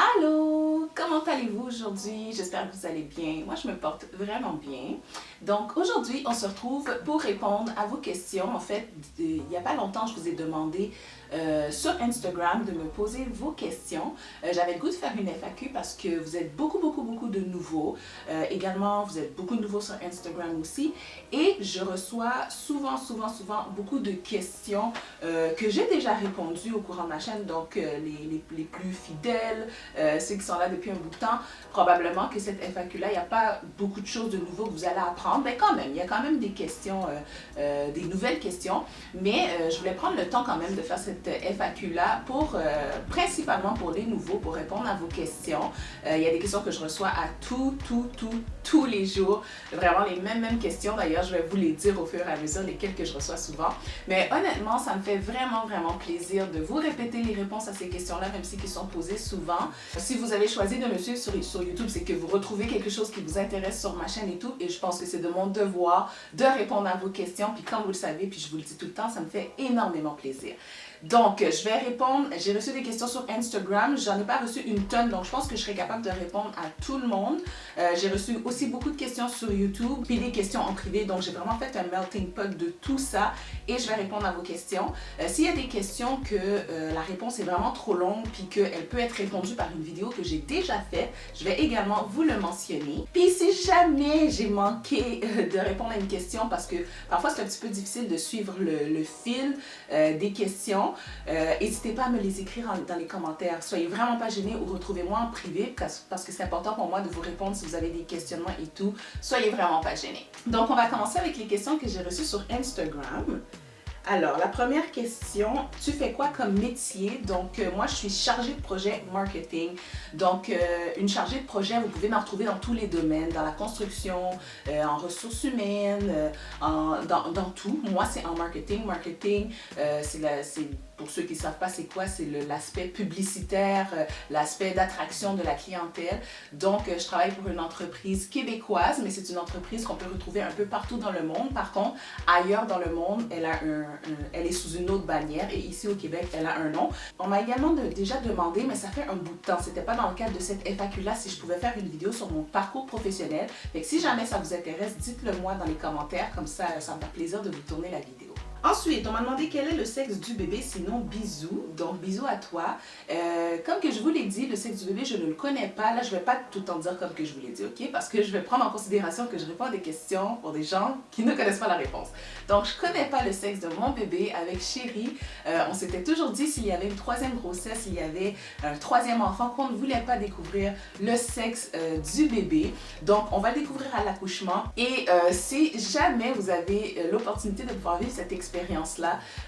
Allô, comment allez-vous aujourd'hui? J'espère que vous allez bien. Moi, je me porte vraiment bien. Donc, aujourd'hui, on se retrouve pour répondre à vos questions. En fait, il n'y a pas longtemps, je vous ai demandé sur Instagram de me poser vos questions. J'avais le goût de faire une FAQ parce que vous êtes beaucoup de nouveaux. Également, vous êtes beaucoup de nouveaux sur Instagram aussi. Et je reçois souvent beaucoup de questions que j'ai déjà répondues au courant de ma chaîne. Donc, les plus fidèles, ceux qui sont là depuis un bout de temps, probablement que cette FAQ-là, il n'y a pas beaucoup de choses de nouveau que vous allez apprendre, mais quand même, il y a quand même des questions, des nouvelles questions, mais je voulais prendre le temps quand même de faire cette FAQ-là pour, principalement pour les nouveaux, pour répondre à vos questions. Il y a des questions que je reçois à tous les jours, vraiment les mêmes questions, d'ailleurs, je vais vous les dire au fur et à mesure, lesquelles que je reçois souvent, mais honnêtement, ça me fait vraiment plaisir de vous répéter les réponses à ces questions-là, même si elles sont posées souvent. Si vous avez choisi de me suivre sur YouTube, c'est que vous retrouvez quelque chose qui vous intéresse sur ma chaîne et tout, et je pense que c'est de mon devoir de répondre à vos questions, puis comme vous le savez, puis je vous le dis tout le temps, ça me fait énormément plaisir. Donc, je vais répondre, j'ai reçu des questions sur Instagram, j'en ai pas reçu une tonne, donc je pense que je serai capable de répondre à tout le monde. J'ai reçu aussi beaucoup de questions sur YouTube, puis des questions en privé, donc j'ai vraiment fait un melting pot de tout ça, et je vais répondre à vos questions. S'il y a des questions que la réponse est vraiment trop longue, puis qu'elle peut être répondue par une vidéo que j'ai déjà faite, je vais également vous le mentionner. Puis si jamais j'ai manqué de répondre à une question, parce que parfois c'est un petit peu difficile de suivre le fil des questions, n'hésitez pas à me les écrire dans les commentaires. Soyez vraiment pas gênés ou retrouvez-moi en privé parce que c'est important pour moi de vous répondre si vous avez des questionnements et tout. Soyez vraiment pas gênés. Donc, on va commencer avec les questions que j'ai reçues sur Instagram. Alors, la première question, tu fais quoi comme métier? Donc, moi, je suis chargée de projet marketing. Donc, une chargée de projet, vous pouvez m'en retrouver dans tous les domaines, dans la construction, en ressources humaines, dans tout. Moi, c'est en marketing. Marketing, c'est pour ceux qui ne savent pas c'est quoi, c'est l'aspect publicitaire, l'aspect d'attraction de la clientèle. Donc, je travaille pour une entreprise québécoise, mais c'est une entreprise qu'on peut retrouver un peu partout dans le monde. Par contre, ailleurs dans le monde, elle est sous une autre bannière et ici au Québec, elle a un nom. On m'a également déjà demandé, mais ça fait un bout de temps, c'était pas dans le cadre de cette FAQ-là, si je pouvais faire une vidéo sur mon parcours professionnel. Fait que si jamais ça vous intéresse, dites-le moi dans les commentaires, comme ça me fait plaisir de vous tourner la vidéo. Ensuite, on m'a demandé quel est le sexe du bébé, sinon bisous. Donc, bisous à toi. Comme que je vous l'ai dit, le sexe du bébé, je ne le connais pas. Là, je ne vais pas tout le temps dire comme que je vous l'ai dit, ok? Parce que je vais prendre en considération que je réponds à des questions pour des gens qui ne connaissent pas la réponse. Donc, je ne connais pas le sexe de mon bébé. Avec Chérie, on s'était toujours dit s'il y avait une troisième grossesse, s'il y avait un troisième enfant, qu'on ne voulait pas découvrir le sexe du bébé. Donc, on va le découvrir à l'accouchement. Et si jamais vous avez l'opportunité de pouvoir vivre cette expérience-là,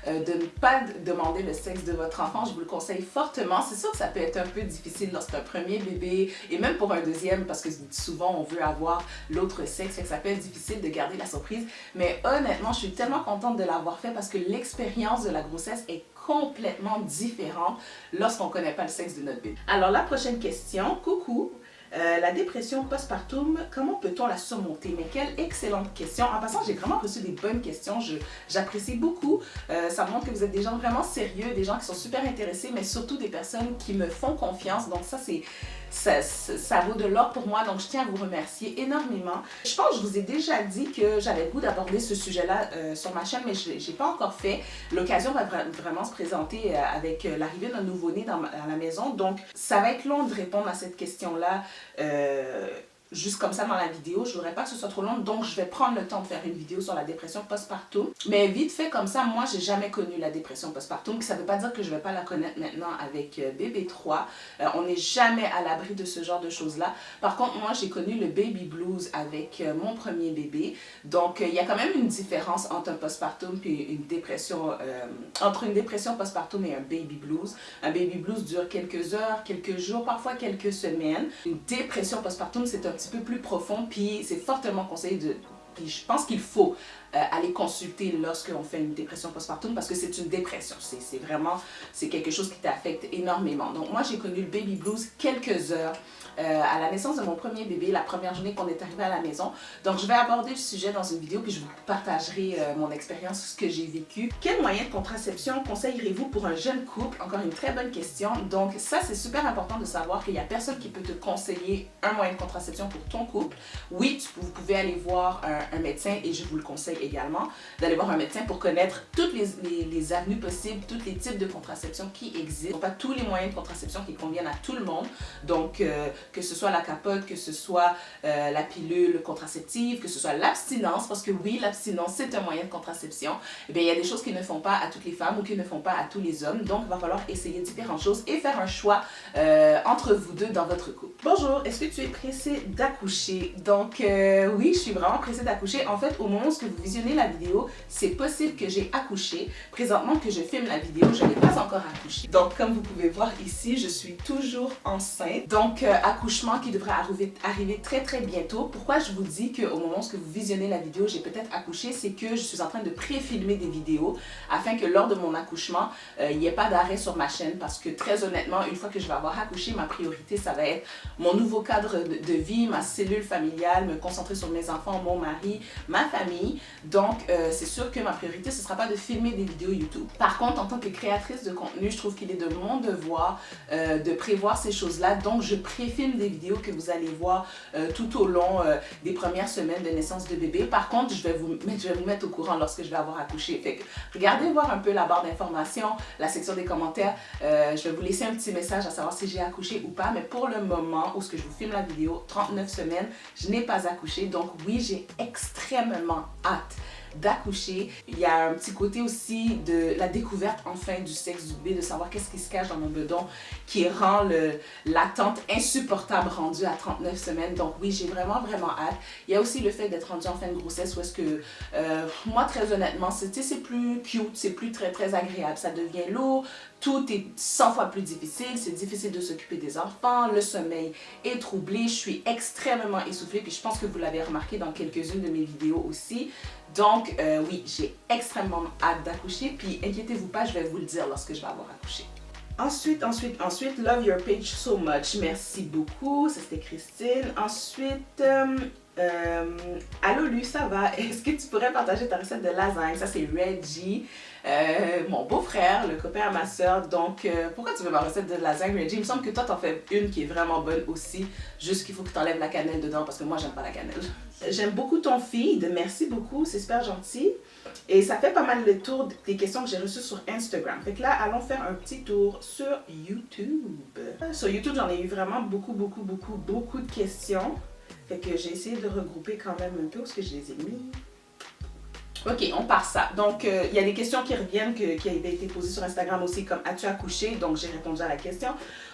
de ne pas demander le sexe de votre enfant, je vous le conseille fortement. C'est sûr que ça peut être un peu difficile lorsqu'un premier bébé, et même pour un deuxième, parce que souvent on veut avoir l'autre sexe, ça peut être difficile de garder la surprise. Mais honnêtement, je suis tellement contente de l'avoir fait parce que l'expérience de la grossesse est complètement différente lorsqu'on ne connaît pas le sexe de notre bébé. Alors la prochaine question, coucou! La dépression postpartum, comment peut-on la surmonter? Mais quelle excellente question. En passant, j'ai vraiment reçu des bonnes questions. J'apprécie beaucoup. Ça montre que vous êtes des gens vraiment sérieux, des gens qui sont super intéressés, mais surtout des personnes qui me font confiance. Donc ça vaut de l'or pour moi. Donc je tiens à vous remercier énormément. Je pense que je vous ai déjà dit que j'avais le goût d'aborder ce sujet-là sur ma chaîne, mais je n'ai pas encore fait. L'occasion va vraiment se présenter avec l'arrivée d'un nouveau-né à la maison. Donc ça va être long de répondre à cette question-là. Juste comme ça dans la vidéo, je ne voudrais pas que ce soit trop long, donc je vais prendre le temps de faire une vidéo sur la dépression postpartum. Mais vite fait comme ça, moi j'ai jamais connu la dépression postpartum, ça ne veut pas dire que je ne vais pas la connaître maintenant avec bébé 3. On n'est jamais à l'abri de ce genre de choses-là. Par contre, moi j'ai connu le baby blues avec mon premier bébé, donc il y a quand même une différence entre un postpartum et une dépression, entre une dépression postpartum et un baby blues. Un baby blues dure quelques heures, quelques jours, parfois quelques semaines. Une dépression postpartum, c'est un petit peu plus profond, puis c'est fortement conseillé puis je pense qu'il faut aller consulter lorsqu'on fait une dépression postpartum parce que c'est une dépression. C'est quelque chose qui t'affecte énormément. Donc moi, j'ai connu le baby blues quelques heures à la naissance de mon premier bébé, la première journée qu'on est arrivé à la maison. Donc je vais aborder le sujet dans une vidéo puis je vous partagerai mon expérience, ce que j'ai vécu. Quel moyen de contraception conseillerez-vous pour un jeune couple? Encore une très bonne question. Donc ça, c'est super important de savoir qu'il n'y a personne qui peut te conseiller un moyen de contraception pour ton couple. Oui, vous pouvez aller voir un médecin et je vous le conseille également d'aller voir un médecin pour connaître toutes les avenues possibles, tous les types de contraception qui existent. Pas tous les moyens de contraception qui conviennent à tout le monde. Donc que ce soit la capote, que ce soit la pilule contraceptive, que ce soit l'abstinence, parce que oui, l'abstinence c'est un moyen de contraception. Eh bien, il y a des choses qui ne font pas à toutes les femmes ou qui ne font pas à tous les hommes. Donc, il va falloir essayer différentes choses et faire un choix entre vous deux dans votre couple. Bonjour, est-ce que tu es pressée d'accoucher? Donc, oui, je suis vraiment pressée d'accoucher. En fait, au moment où vous visionnez la vidéo, c'est possible que j'ai accouché. Présentement que je filme la vidéo, je n'ai pas encore accouché. Donc, comme vous pouvez voir ici, je suis toujours enceinte. Donc, accouchement qui devrait arriver très très bientôt. Pourquoi je vous dis qu'au moment où vous visionnez la vidéo, j'ai peut-être accouché, c'est que je suis en train de pré-filmer des vidéos afin que lors de mon accouchement, il n'y ait pas d'arrêt sur ma chaîne parce que très honnêtement, une fois que je vais avoir accouché, ma priorité, ça va être mon nouveau cadre de vie, ma cellule familiale, me concentrer sur mes enfants, mon mari, ma famille. Donc, c'est sûr que ma priorité, ce ne sera pas de filmer des vidéos YouTube. Par contre, en tant que créatrice de contenu, je trouve qu'il est de mon devoir de prévoir ces choses-là. Donc, je préfilme des vidéos que vous allez voir tout au long des premières semaines de naissance de bébé. Par contre, je vais vous mettre au courant lorsque je vais avoir accouché. Fait que regardez voir un peu la barre d'informations, la section des commentaires. Je vais vous laisser un petit message à savoir si j'ai accouché ou pas. Mais pour le moment où je vous filme la vidéo, 39 semaines, je n'ai pas accouché. Donc oui, j'ai extrêmement hâte d'accoucher. Il y a un petit côté aussi de la découverte enfin du sexe du bébé, de savoir qu'est-ce qui se cache dans mon bedon qui rend l'attente insupportable rendue à 39 semaines. Donc oui, j'ai vraiment hâte. Il y a aussi le fait d'être rendu en fin de grossesse où est-ce que moi très honnêtement, c'est plus cute, c'est plus très agréable. Ça devient lourd, tout est 100 fois plus difficile, c'est difficile de s'occuper des enfants, le sommeil est troublé, je suis extrêmement essoufflée puis je pense que vous l'avez remarqué dans quelques-unes de mes vidéos aussi. Donc oui, j'ai extrêmement hâte d'accoucher puis inquiétez-vous pas, je vais vous le dire lorsque je vais avoir accouché. Ensuite, love your page so much. Merci beaucoup, ça c'était Christine. Ensuite, allô Lu, ça va? Est-ce que tu pourrais partager ta recette de lasagne? Ça c'est Reggie, mon beau-frère, le copain à ma soeur. Donc, pourquoi tu veux ma recette de lasagne, Reggie? Il me semble que toi t'en fais une qui est vraiment bonne aussi. Juste qu'il faut que tu enlèves la cannelle dedans parce que moi j'aime pas la cannelle. J'aime beaucoup ton feed, merci beaucoup, c'est super gentil. Et ça fait pas mal le tour des questions que j'ai reçues sur Instagram. Fait que là, allons faire un petit tour sur YouTube. Sur YouTube, j'en ai eu vraiment beaucoup de questions. Fait que j'ai essayé de regrouper quand même un peu où est-ce que je les ai mis. Ok, on part ça. Donc, il y a des questions qui reviennent, qui avaient été posées sur Instagram aussi, comme « As-tu accouché ?» Donc, j'ai répondu à la question.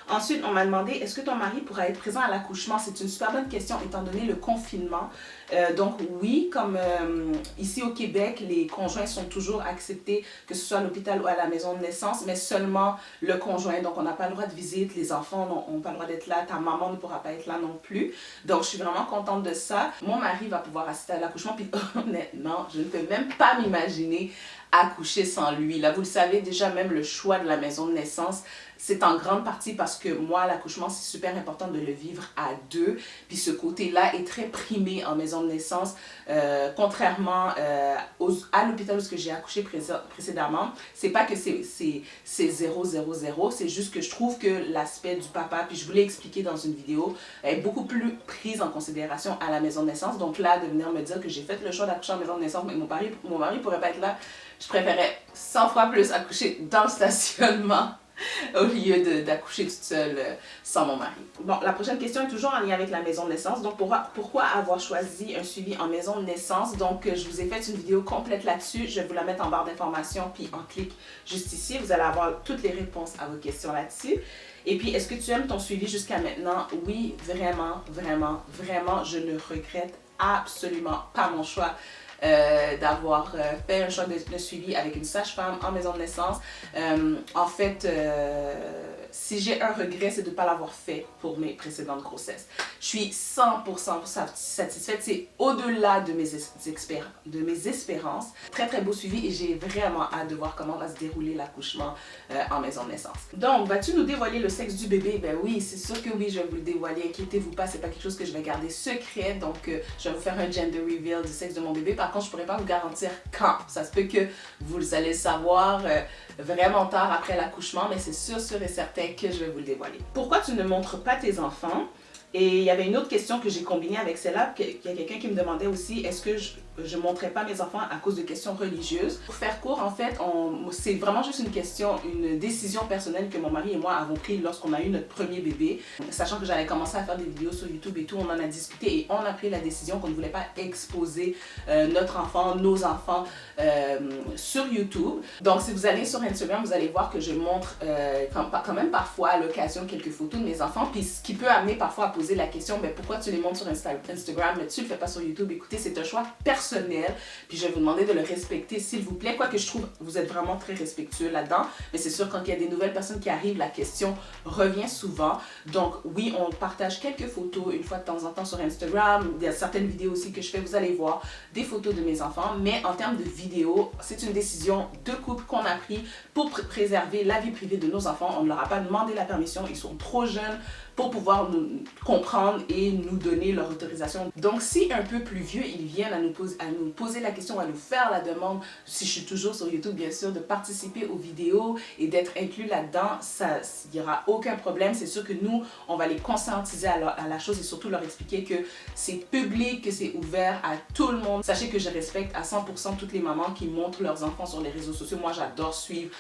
Ensuite, on m'a demandé « Est-ce que ton mari pourra être présent à l'accouchement ?» C'est une super bonne question étant donné le confinement. Donc, oui, comme ici au Québec, les conjoints sont toujours acceptés, que ce soit à l'hôpital ou à la maison de naissance, mais seulement le conjoint. Donc, on n'a pas le droit de visite, les enfants n'ont pas le droit d'être là, ta maman ne pourra pas être là non plus. Donc, je suis vraiment contente de ça. Mon mari va pouvoir assister à l'accouchement, puis honnêtement, je ne peux même pas m'imaginer accoucher sans lui. Là, vous le savez déjà, même le choix de la maison de naissance, c'est en grande partie parce que moi, l'accouchement, c'est super important de le vivre à deux. Puis ce côté-là est très primé en maison de naissance. Contrairement à l'hôpital où j'ai accouché précédemment, c'est pas que c'est 0-0-0, c'est juste que je trouve que l'aspect du papa, puis je vous l'ai expliqué dans une vidéo, est beaucoup plus prise en considération à la maison de naissance. Donc là, de venir me dire que j'ai fait le choix d'accoucher en maison de naissance, mais mon mari pourrait pas être là, je préférais 100 fois plus accoucher dans le stationnement au lieu d'accoucher toute seule sans mon mari. Bon, la prochaine question est toujours en lien avec la maison de naissance. Donc, pourquoi avoir choisi un suivi en maison de naissance? Donc, je vous ai fait une vidéo complète là-dessus. Je vais vous la mettre en barre d'informations, puis en clic juste ici. Vous allez avoir toutes les réponses à vos questions là-dessus. Et puis, est-ce que tu aimes ton suivi jusqu'à maintenant? Oui, vraiment, je ne regrette absolument pas mon choix d'avoir fait un choix de suivi avec une sage-femme en maison de naissance. En fait, si j'ai un regret, c'est de ne pas l'avoir fait pour mes précédentes grossesses. Je suis 100% satisfaite. C'est au-delà de mes espérances. Très, très beau suivi et j'ai vraiment hâte de voir comment va se dérouler l'accouchement en maison de naissance. Donc, vas-tu nous dévoiler le sexe du bébé? Ben oui, c'est sûr que oui, je vais vous le dévoiler. Inquiétez-vous pas, c'est pas quelque chose que je vais garder secret. Donc, je vais vous faire un gender reveal du sexe de mon bébé. Par contre, je pourrais pas vous garantir quand. Ça se peut que vous allez le savoir vraiment tard après l'accouchement, mais c'est sûr et certain que je vais vous le dévoiler. Pourquoi tu ne montres pas tes enfants? Et il y avait une autre question que j'ai combinée avec celle-là, qu'il y a quelqu'un qui me demandait aussi, est-ce que je ne montrais pas mes enfants à cause de questions religieuses? Pour faire court, en fait, c'est vraiment juste une décision personnelle que mon mari et moi avons prise lorsqu'on a eu notre premier bébé. Sachant que j'avais commencé à faire des vidéos sur YouTube et tout, on en a discuté et on a pris la décision qu'on ne voulait pas exposer notre enfant, nos enfants sur YouTube. Donc, si vous allez sur Instagram, vous allez voir que je montre quand même parfois à l'occasion quelques photos de mes enfants, puis ce qui peut amener parfois à poser la question, mais pourquoi tu les montres sur Instagram, mais tu le fais pas sur YouTube? Écoutez, c'est un choix personnel, puis je vais vous demander de le respecter, s'il vous plaît. Quoique je trouve vous êtes vraiment très respectueux là-dedans, mais c'est sûr, quand il y a des nouvelles personnes qui arrivent, la question revient souvent. Donc oui, on partage quelques photos une fois de temps en temps sur Instagram. Il y a certaines vidéos aussi que je fais, vous allez voir des photos de mes enfants, mais en termes de vidéos, c'est une décision de couple qu'on a pris pour préserver la vie privée de nos enfants. On ne leur a pas demandé la permission, ils sont trop jeunes pour pouvoir nous comprendre et nous donner leur autorisation. Donc, si un peu plus vieux, ils viennent à nous poser la question, à nous faire la demande, si je suis toujours sur YouTube, bien sûr, de participer aux vidéos et d'être inclus là-dedans, il n'y aura aucun problème. C'est sûr que nous, on va les conscientiser à la chose et surtout leur expliquer que c'est public, que c'est ouvert à tout le monde. Sachez que je respecte à 100% toutes les mamans qui montrent leurs enfants sur les réseaux sociaux. Moi, j'adore suivre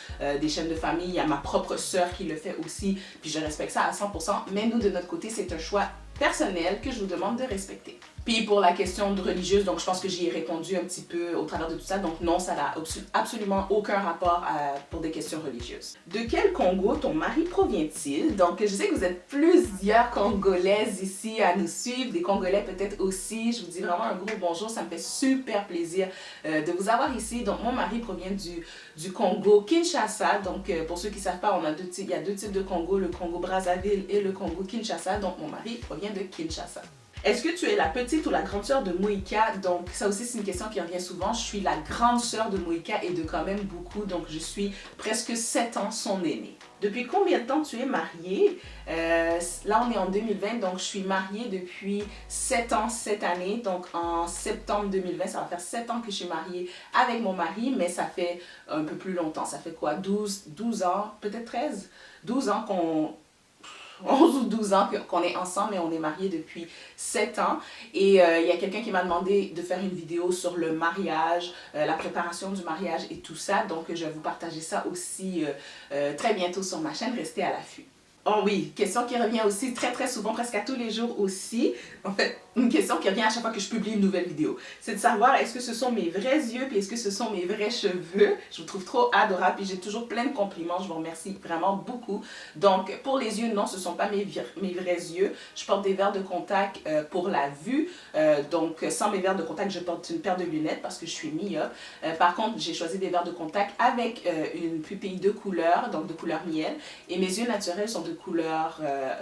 des chaînes de famille. Il y a ma propre sœur qui le fait aussi, puis je respecte ça à 100%. Mais nous, de notre côté, c'est un choix personnel que je vous demande de respecter. Puis pour la question de religieuse, donc je pense que j'y ai répondu un petit peu au travers de tout ça. Donc non, ça n'a absolument aucun rapport pour des questions religieuses. De quel Congo ton mari provient-il? Donc je sais que vous êtes plusieurs Congolaises ici à nous suivre, des Congolais peut-être aussi. Je vous dis vraiment un gros bonjour, ça me fait super plaisir de vous avoir ici. Donc mon mari provient du Congo Kinshasa. Donc pour ceux qui ne savent pas, il y a deux types de Congo, le Congo Brazzaville et le Congo Kinshasa. Donc mon mari provient de Kinshasa. Est-ce que tu es la petite ou la grande sœur de Moïka? Donc ça aussi c'est une question qui revient souvent. Je suis la grande sœur de Moïka et de quand même beaucoup, donc je suis presque 7 ans son aînée. Depuis combien de temps tu es mariée? Là on est en 2020, donc je suis mariée depuis 7 ans cette année. Donc en septembre 2020, ça va faire 7 ans que je suis mariée avec mon mari, mais ça fait un peu plus longtemps. Ça fait quoi? 12 ans, peut-être 13? 12 ans 11 ou 12 ans qu'on est ensemble, mais on est mariés depuis 7 ans. Et il y a quelqu'un qui m'a demandé de faire une vidéo sur le mariage, la préparation du mariage et tout ça. Donc, je vais vous partager ça aussi très bientôt sur ma chaîne. Restez à l'affût. Oh oui, question qui revient aussi très souvent, presque à tous les jours aussi. En fait, une question qui revient à chaque fois que je publie une nouvelle vidéo. C'est de savoir, est-ce que ce sont mes vrais yeux, puis est-ce que ce sont mes vrais cheveux? Je vous trouve trop adorable, puis j'ai toujours plein de compliments. Je vous remercie vraiment beaucoup. Donc, pour les yeux, non, ce ne sont pas mes vrais yeux. Je porte des verres de contact pour la vue. Donc, sans mes verres de contact, je porte une paire de lunettes parce que je suis myope. Par contre, j'ai choisi des verres de contact avec une pupille de couleur, donc de couleur miel. Et mes yeux naturels sont de couleur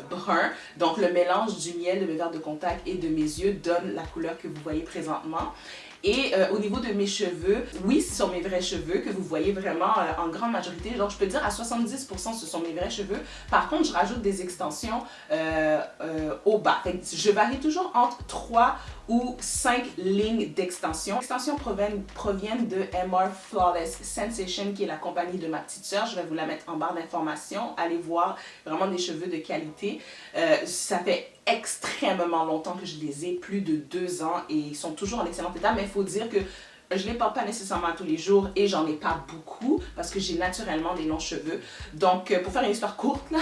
brun. Donc, le mélange du miel de mes verres de contact et de mes yeux donne la couleur que vous voyez présentement. Et au niveau de mes cheveux, oui, ce sont mes vrais cheveux que vous voyez vraiment en grande majorité. Donc, je peux dire à 70%, ce sont mes vrais cheveux. Par contre, je rajoute des extensions au bas. Fait que je varie toujours entre 3 ou 5 lignes d'extension. Les extensions proviennent de MR Flawless Sensation, qui est la compagnie de ma petite sœur. Je vais vous la mettre en barre d'informations. Allez voir, vraiment des cheveux de qualité. Ça fait extrêmement longtemps que je les ai, plus de 2 ans, et ils sont toujours en excellent état, mais il faut dire que je ne les porte pas nécessairement tous les jours et j'en ai pas beaucoup parce que j'ai naturellement des longs cheveux. Donc, pour faire une histoire courte, là,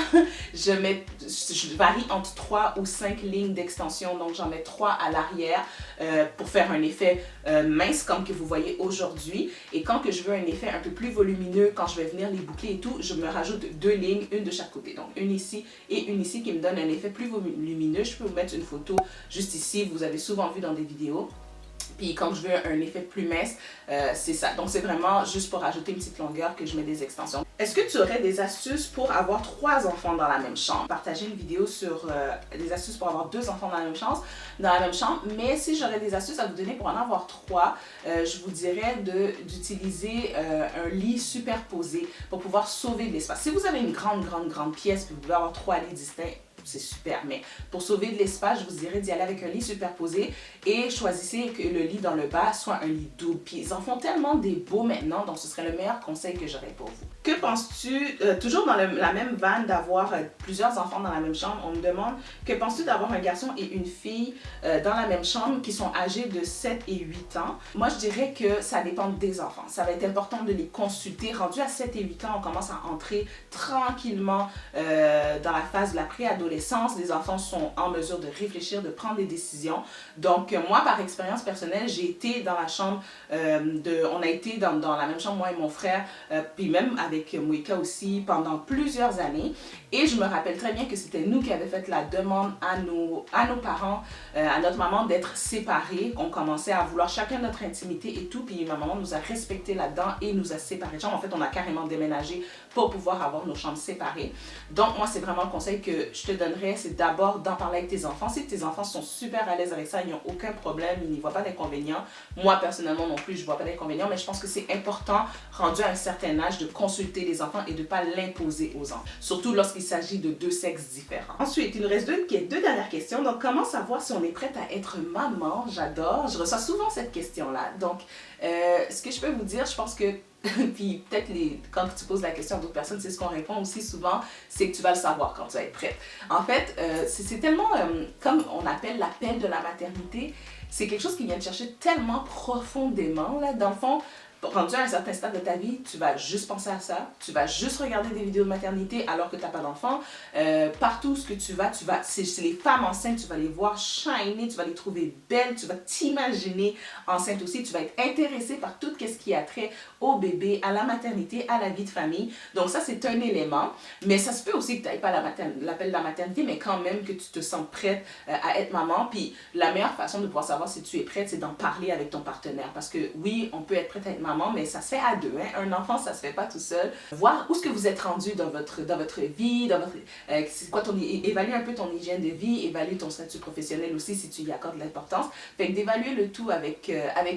je varie entre 3 ou 5 lignes d'extension. Donc, j'en mets 3 à l'arrière pour faire un effet mince comme que vous voyez aujourd'hui. Et quand que je veux un effet un peu plus volumineux, quand je vais venir les boucler et tout, je me rajoute 2 lignes, une de chaque côté. Donc, une ici et une ici qui me donne un effet plus volumineux. Je peux vous mettre une photo juste ici, vous avez souvent vu dans des vidéos. Puis quand je veux un effet plus mince, c'est ça. Donc c'est vraiment juste pour ajouter une petite longueur que je mets des extensions. Est-ce que tu aurais des astuces pour avoir 3 enfants dans la même chambre? Partager une vidéo sur des astuces pour avoir 2 enfants dans la même chambre. Mais si j'aurais des astuces à vous donner pour en avoir 3, je vous dirais d'utiliser un lit superposé pour pouvoir sauver de l'espace. Si vous avez une grande pièce, puis vous pouvez avoir 3 lits distincts, c'est super, mais pour sauver de l'espace, je vous dirais d'y aller avec un lit superposé et choisissez que le lit dans le bas soit un lit double. Puis ils en font tellement des beaux maintenant, donc ce serait le meilleur conseil que j'aurais pour vous. Que penses-tu, toujours dans la même vanne d'avoir plusieurs enfants dans la même chambre, on me demande, que penses-tu d'avoir un garçon et une fille dans la même chambre qui sont âgés de 7 et 8 ans? Moi, je dirais que ça dépend des enfants. Ça va être important de les consulter. Rendu à 7 et 8 ans, on commence à entrer tranquillement dans la phase de la préadolescence. Les enfants sont en mesure de réfléchir, de prendre des décisions. Donc, moi, par expérience personnelle, j'ai été dans la chambre, on a été dans la même chambre, moi et mon frère, puis même avec Moïka aussi, pendant plusieurs années. Et je me rappelle très bien que c'était nous qui avions fait la demande à nos parents, à notre maman d'être séparés. On commençait à vouloir chacun notre intimité et tout, puis ma maman nous a respectés là-dedans et nous a séparés de chambre. En fait, on a carrément déménagé pour pouvoir avoir nos chambres séparées. Donc, moi, c'est vraiment le conseil que je te donnerais, c'est d'abord d'en parler avec tes enfants. Si tes enfants sont super à l'aise avec ça, ils n'ont aucun problème, ils n'y voient pas d'inconvénients. Moi, personnellement non plus, je ne vois pas d'inconvénients, mais je pense que c'est important, rendu à un certain âge, de consulter les enfants et de ne pas l'imposer aux enfants. Surtout lorsqu'il s'agit de 2 sexes différents. Ensuite, il nous reste deux dernières questions. Donc, comment savoir si on est prête à être maman? J'adore. Je reçois souvent cette question-là. Donc, ce que je peux vous dire, je pense que puis peut-être quand tu poses la question à d'autres personnes, c'est ce qu'on répond aussi souvent, c'est que tu vas le savoir quand tu vas être prête. En fait, c'est tellement, comme on appelle l'appel de la maternité, c'est quelque chose qui vient te chercher tellement profondément, là, dans le fond. Rendu à un certain stade de ta vie, tu vas juste penser à ça, tu vas juste regarder des vidéos de maternité alors que tu n'as pas d'enfant. Partout où tu vas, c'est les femmes enceintes, tu vas les voir shiner, tu vas les trouver belles, tu vas t'imaginer enceinte aussi, tu vas être intéressée par tout ce qui a trait au bébé, à la maternité, à la vie de famille. Donc ça, c'est un élément, mais ça se peut aussi que tu n'ailles pas l'appel de la maternité, mais quand même que tu te sens prête à être maman. Puis la meilleure façon de pouvoir savoir si tu es prête, c'est d'en parler avec ton partenaire. Parce que oui, on peut être prête à être maman, mais ça se fait à 2. Hein? Un enfant, ça se fait pas tout seul. Voir où est-ce que vous êtes rendu dans votre vie, c'est quoi évalue un peu ton hygiène de vie, évalue ton statut professionnel aussi si tu y accordes l'importance. Fait que d'évaluer le tout avec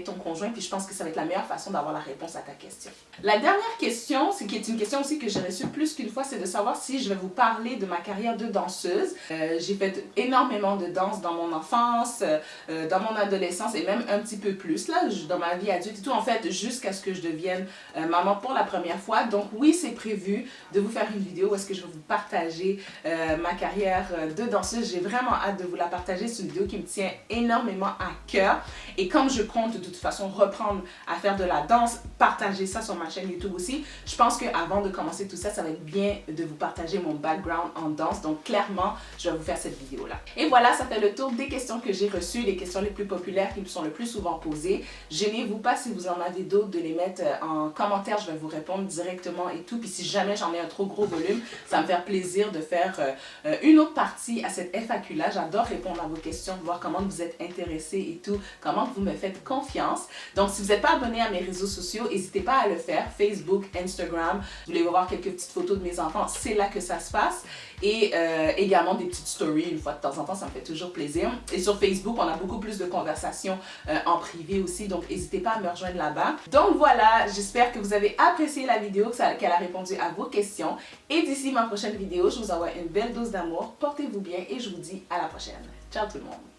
ton conjoint, puis je pense que ça va être la meilleure façon d'avoir la réponse à ta question. La dernière question, qui est une question aussi que j'ai reçue plus qu'une fois, c'est de savoir si je vais vous parler de ma carrière de danseuse. J'ai fait énormément de danse dans mon enfance, dans mon adolescence et même un petit peu plus là, dans ma vie adulte et tout, en fait, jusqu'à ce que je devienne maman pour la première fois. Donc oui, c'est prévu de vous faire une vidéo où est-ce que je vais vous partager ma carrière de danseuse. J'ai vraiment hâte de vous la partager. C'est une vidéo qui me tient énormément à cœur. Et comme je compte de toute façon reprendre à faire de la danse, partager ça sur ma chaîne YouTube aussi, je pense qu'avant de commencer tout ça, ça va être bien de vous partager mon background en danse. Donc clairement, je vais vous faire cette vidéo-là. Et voilà, ça fait le tour des questions que j'ai reçues, les questions les plus populaires qui me sont le plus souvent posées. Gênez-vous pas si vous en avez d'autres de les mettre en commentaire, je vais vous répondre directement et tout. Puis si jamais j'en ai un trop gros volume, ça va me faire plaisir de faire une autre partie à cette FAQ-là. J'adore répondre à vos questions, voir comment vous êtes intéressés et tout, comment vous me faites confiance. Donc si vous n'êtes pas abonné à mes réseaux sociaux, n'hésitez pas à le faire. Facebook, Instagram, vous voulez voir quelques petites photos de mes enfants, c'est là que ça se passe. Et également des petites stories une fois de temps en temps, ça me fait toujours plaisir. Et sur Facebook, on a beaucoup plus de conversations en privé aussi, donc n'hésitez pas à me rejoindre là-bas. Donc voilà, j'espère que vous avez apprécié la vidéo, qu'elle a répondu à vos questions. Et d'ici ma prochaine vidéo, je vous envoie une belle dose d'amour. Portez-vous bien et je vous dis à la prochaine. Ciao tout le monde!